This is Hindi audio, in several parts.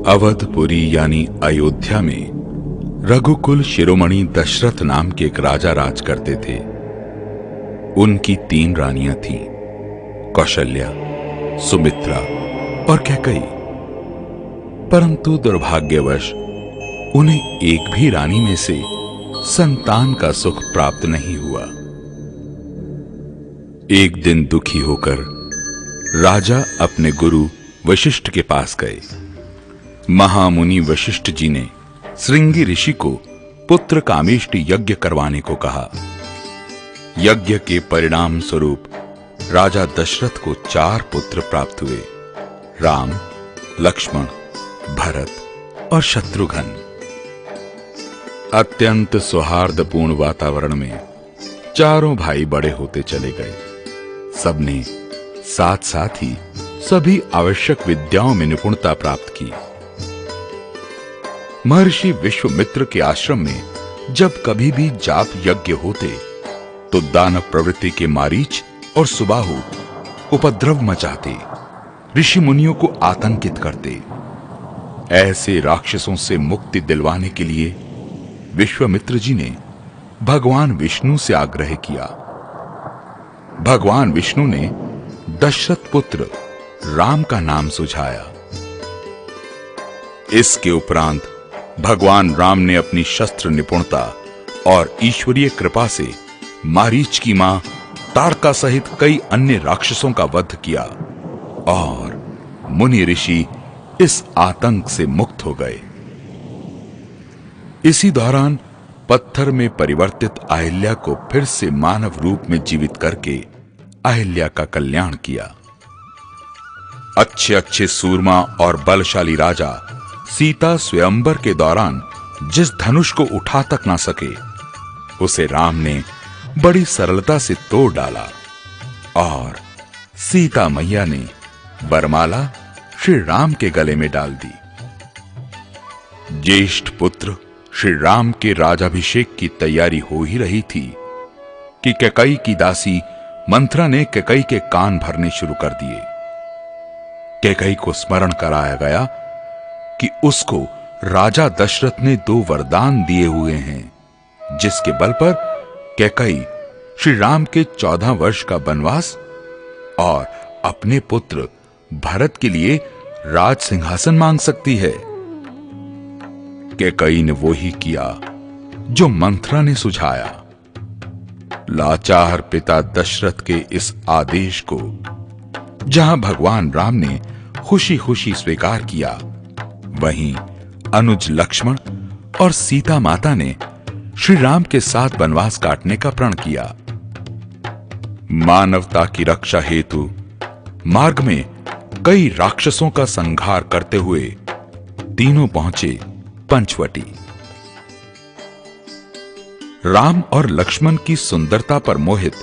अवधपुरी यानी अयोध्या में रघुकुल शिरोमणि दशरथ नाम के एक राजा राज करते थे। उनकी 3 रानियां थीं, कौशल्या, सुमित्रा और कैकेयी। परंतु दुर्भाग्यवश उन्हें एक भी रानी में से संतान का सुख प्राप्त नहीं हुआ। एक दिन दुखी होकर राजा अपने गुरु वशिष्ठ के पास गए। महामुनि वशिष्ठ जी ने श्रृंगी ऋषि को पुत्र कामेष्टि यज्ञ करवाने को कहा। यज्ञ के परिणाम स्वरूप राजा दशरथ को 4 पुत्र प्राप्त हुए, राम, लक्ष्मण, भरत और शत्रुघ्न। अत्यंत सौहार्दपूर्ण वातावरण में चारों भाई बड़े होते चले गए। सबने साथ साथ ही सभी आवश्यक विद्याओं में निपुणता प्राप्त की। महर्षि विश्वामित्र के आश्रम में जब कभी भी जाप यज्ञ होते तो दानव प्रवृत्ति के मारीच और सुबाहु उपद्रव मचाते, ऋषि मुनियों को आतंकित करते। ऐसे राक्षसों से मुक्ति दिलवाने के लिए विश्वामित्र जी ने भगवान विष्णु से आग्रह किया। भगवान विष्णु ने दशरथ पुत्र राम का नाम सुझाया। इसके उपरांत भगवान राम ने अपनी शस्त्र निपुणता और ईश्वरीय कृपा से मारीच की मां तारका सहित कई अन्य राक्षसों का वध किया और मुनि ऋषि इस आतंक से मुक्त हो गए। इसी दौरान पत्थर में परिवर्तित अहिल्या को फिर से मानव रूप में जीवित करके अहिल्या का कल्याण किया। अच्छे अच्छे सूरमा और बलशाली राजा सीता स्वयंवर के दौरान जिस धनुष को उठा तक ना सके, उसे राम ने बड़ी सरलता से तोड़ डाला और सीता मैया ने वरमाला श्री राम के गले में डाल दी। ज्येष्ठ पुत्र श्री राम के राजाभिषेक की तैयारी हो ही रही थी कि कैकेयी की दासी मंथरा ने कैकेयी के कान भरने शुरू कर दिए। कैकेयी को स्मरण कराया गया कि उसको राजा दशरथ ने 2 वरदान दिए हुए हैं, जिसके बल पर कैकेयी श्री राम के 14 वर्ष का वनवास और अपने पुत्र भरत के लिए राज सिंहासन मांग सकती है। कैकेयी ने वो ही किया जो मंथरा ने सुझाया। लाचार पिता दशरथ के इस आदेश को जहां भगवान राम ने खुशी खुशी स्वीकार किया, वहीं अनुज लक्ष्मण और सीता माता ने श्री राम के साथ वनवास काटने का प्रण किया। मानवता की रक्षा हेतु मार्ग में कई राक्षसों का संहार करते हुए तीनों पहुंचे पंचवटी। राम और लक्ष्मण की सुंदरता पर मोहित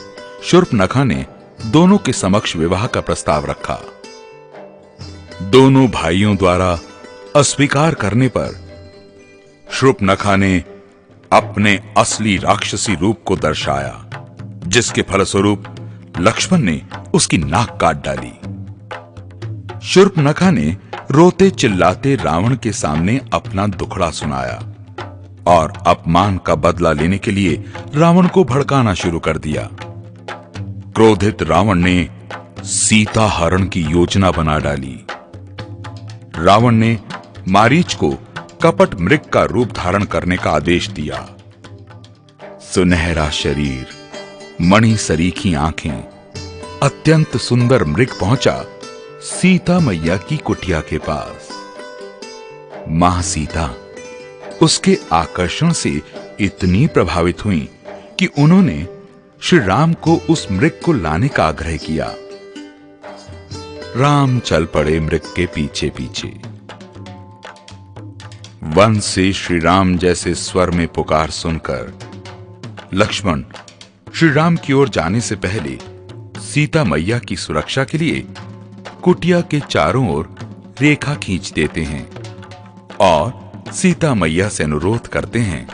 शूर्पणखा ने दोनों के समक्ष विवाह का प्रस्ताव रखा। दोनों भाइयों द्वारा अस्वीकार करने पर शूर्पणखा ने अपने असली राक्षसी रूप को दर्शाया, जिसके फलस्वरूप लक्ष्मण ने उसकी नाक काट डाली। शूर्पणखा ने रोते चिल्लाते रावण के सामने अपना दुखड़ा सुनाया और अपमान का बदला लेने के लिए रावण को भड़काना शुरू कर दिया। क्रोधित रावण ने सीता हरण की योजना बना डाली। रावण ने मारीच को कपट मृग का रूप धारण करने का आदेश दिया। सुनहरा शरीर, मणि सरीखी आंखें, अत्यंत सुंदर मृग पहुंचा सीता मैया की कुटिया के पास। मां सीता उसके आकर्षण से इतनी प्रभावित हुई कि उन्होंने श्री राम को उस मृग को लाने का आग्रह किया। राम चल पड़े मृग के पीछे पीछे। वन से श्री राम जैसे स्वर में पुकार सुनकर लक्ष्मण श्री राम की ओर जाने से पहले सीता मैया की सुरक्षा के लिए कुटिया के चारों ओर रेखा खींच देते हैं और सीता मैया से अनुरोध करते हैं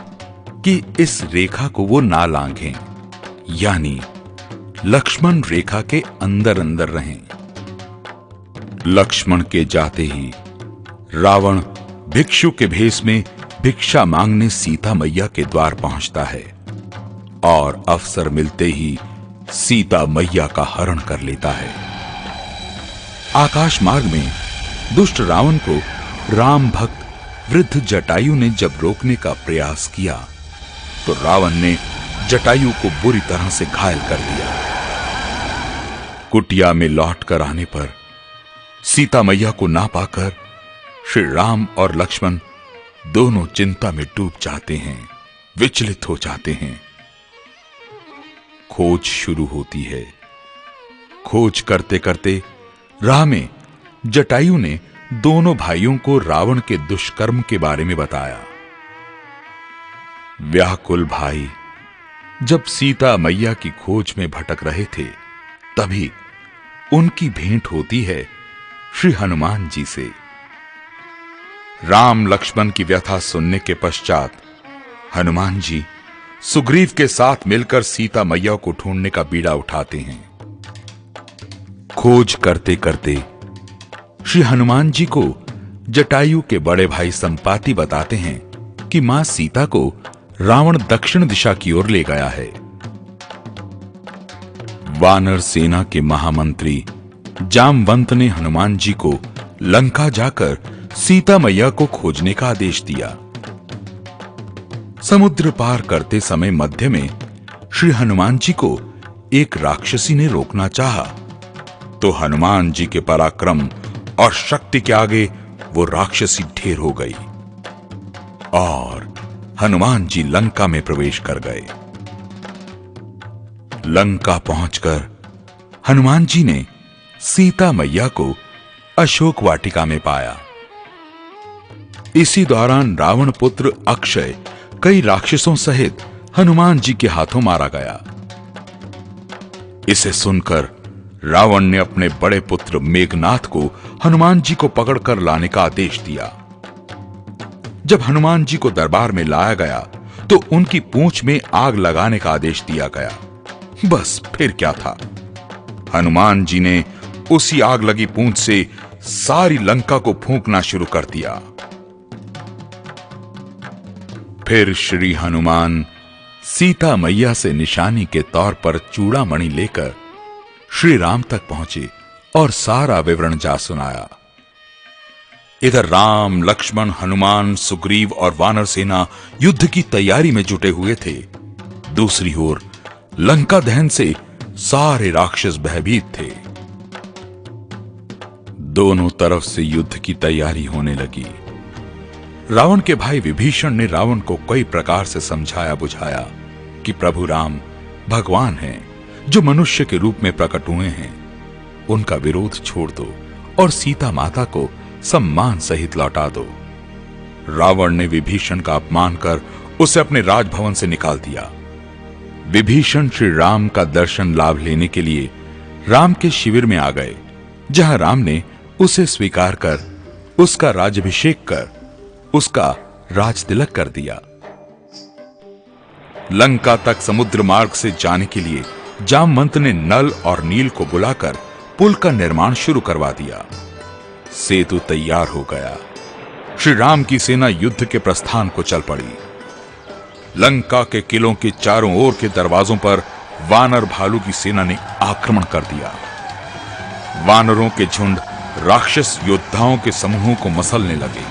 कि इस रेखा को वो ना लांघें, यानी लक्ष्मण रेखा के अंदर अंदर रहें। लक्ष्मण के जाते ही रावण भिक्षु के भेष में भिक्षा मांगने सीता मैया के द्वार पहुंचता है और अवसर मिलते ही सीता मैया का हरण कर लेता है। आकाश मार्ग में दुष्ट रावण को राम भक्त वृद्ध जटायु ने जब रोकने का प्रयास किया तो रावण ने जटायु को बुरी तरह से घायल कर दिया। कुटिया में लौट कर आने पर सीता मैया को ना पाकर श्री राम और लक्ष्मण दोनों चिंता में डूब जाते हैं, विचलित हो जाते हैं। खोज शुरू होती है। खोज करते करते राह में जटायु ने दोनों भाइयों को रावण के दुष्कर्म के बारे में बताया। व्याकुल भाई जब सीता मैया की खोज में भटक रहे थे तभी उनकी भेंट होती है श्री हनुमान जी से। राम लक्ष्मण की व्यथा सुनने के पश्चात हनुमान जी सुग्रीव के साथ मिलकर सीता मैया को ढूंढने का बीड़ा उठाते हैं। खोज करते करते श्री हनुमान जी को जटायु के बड़े भाई संपाति बताते हैं कि मां सीता को रावण दक्षिण दिशा की ओर ले गया है। वानर सेना के महामंत्री जामवंत ने हनुमान जी को लंका जाकर सीता मैया को खोजने का आदेश दिया। समुद्र पार करते समय मध्य में श्री हनुमान जी को एक राक्षसी ने रोकना चाहा तो हनुमान जी के पराक्रम और शक्ति के आगे वो राक्षसी ढेर हो गई और हनुमान जी लंका में प्रवेश कर गए। लंका पहुंचकर हनुमान जी ने सीता मैया को अशोक वाटिका में पाया। इसी दौरान रावण पुत्र अक्षय कई राक्षसों सहित हनुमान जी के हाथों मारा गया। इसे सुनकर रावण ने अपने बड़े पुत्र मेघनाथ को हनुमान जी को पकड़कर लाने का आदेश दिया। जब हनुमान जी को दरबार में लाया गया तो उनकी पूंछ में आग लगाने का आदेश दिया गया। बस फिर क्या था, हनुमान जी ने उसी आग लगी पूंछ से सारी लंका को फूंकना शुरू कर दिया। फिर श्री हनुमान सीता मैया से निशानी के तौर पर चूड़ामणि लेकर श्री राम तक पहुंचे और सारा विवरण जा सुनाया। इधर राम लक्ष्मण हनुमान सुग्रीव और वानर सेना युद्ध की तैयारी में जुटे हुए थे। दूसरी ओर लंका दहन से सारे राक्षस भयभीत थे। दोनों तरफ से युद्ध की तैयारी होने लगी। रावण के भाई विभीषण ने रावण को कई प्रकार से समझाया बुझाया कि प्रभु राम भगवान हैं जो मनुष्य के रूप में प्रकट हुए हैं, उनका विरोध छोड़ दो और सीता माता को सम्मान सहित लौटा दो। रावण ने विभीषण का अपमान कर उसे अपने राजभवन से निकाल दिया। विभीषण श्री राम का दर्शन लाभ लेने के लिए राम के शिविर में आ गए, जहां राम ने उसे स्वीकार कर उसका राज्याभिषेक कर उसका राज तिलक कर दिया। लंका तक समुद्र मार्ग से जाने के लिए जामवंत ने नल और नील को बुलाकर पुल का निर्माण शुरू करवा दिया। सेतु तैयार हो गया। श्री राम की सेना युद्ध के प्रस्थान को चल पड़ी। लंका के किलों के चारों ओर के दरवाजों पर वानर भालू की सेना ने आक्रमण कर दिया। वानरों के झुंड राक्षस योद्धाओं के समूहों को मसलने लगे।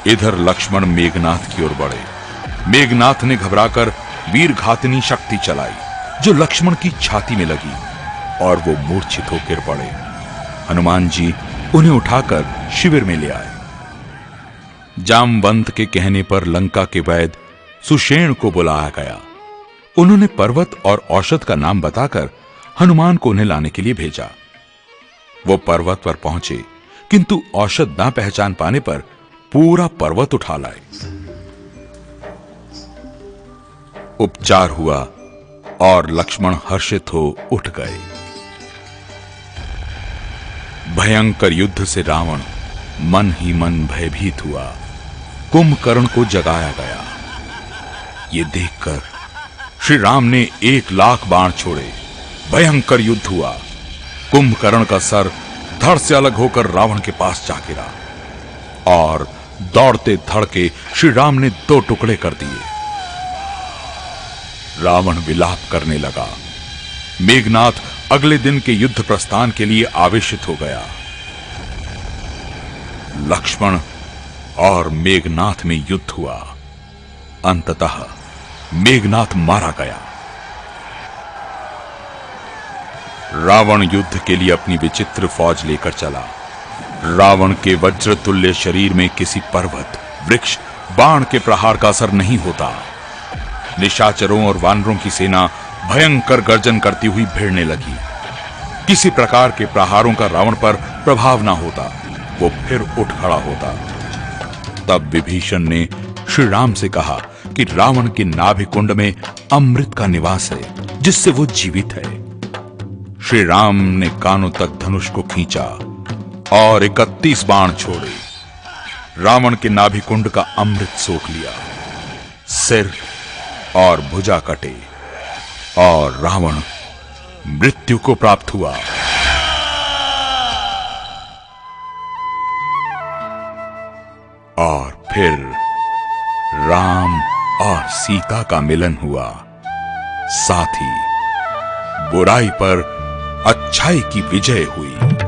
इधर लक्ष्मण मेघनाथ की ओर बढ़े। मेघनाथ ने घबराकर वीरघातिनी शक्ति चलाई जो लक्ष्मण की छाती में लगी और वो मूर्छित होकर पड़े। हनुमान जी उन्हें उठाकर शिविर में ले आए। जामवंत के कहने पर लंका के वैद्य सुषेण को बुलाया गया। उन्होंने पर्वत और औषध का नाम बताकर हनुमान को उन्हें लाने के लिए भेजा। वो पर्वत पर पहुंचे किंतु औषध ना पहचान पाने पर पूरा पर्वत उठा लाए। उपचार हुआ और लक्ष्मण हर्षित हो उठ गए। भयंकर युद्ध से रावण मन ही मन भयभीत हुआ। कुंभकर्ण को जगाया गया। ये देखकर श्री राम ने 1,00,000 बाण छोड़े। भयंकर युद्ध हुआ। कुंभकर्ण का सर धड़ से अलग होकर रावण के पास जा गिरा और दौड़ते धड़के श्री राम ने 2 टुकड़े कर दिए। रावण विलाप करने लगा। मेघनाथ अगले दिन के युद्ध प्रस्थान के लिए आवेशित हो गया। लक्ष्मण और मेघनाथ में युद्ध हुआ। अंततः मेघनाथ मारा गया। रावण युद्ध के लिए अपनी विचित्र फौज लेकर चला। रावण के वज्रतुल्य शरीर में किसी पर्वत, वृक्ष, बाण के प्रहार का असर नहीं होता। निशाचरों और वानरों की सेना भयंकर गर्जन करती हुई भिड़ने लगी। किसी प्रकार के प्रहारों का रावण पर प्रभाव ना होता। वो फिर उठ खड़ा होता। तब विभीषण ने श्री राम से कहा कि रावण के नाभि कुंड में अमृत का निवास है, जिससे वो जीवित है। श्री राम ने कानों तक धनुष को खींचा और 31 बाण छोड़े। रावण के नाभि कुंड का अमृत सोख लिया। सिर और भुजा कटे और रावण मृत्यु को प्राप्त हुआ। और फिर राम और सीता का मिलन हुआ। साथ ही बुराई पर अच्छाई की विजय हुई।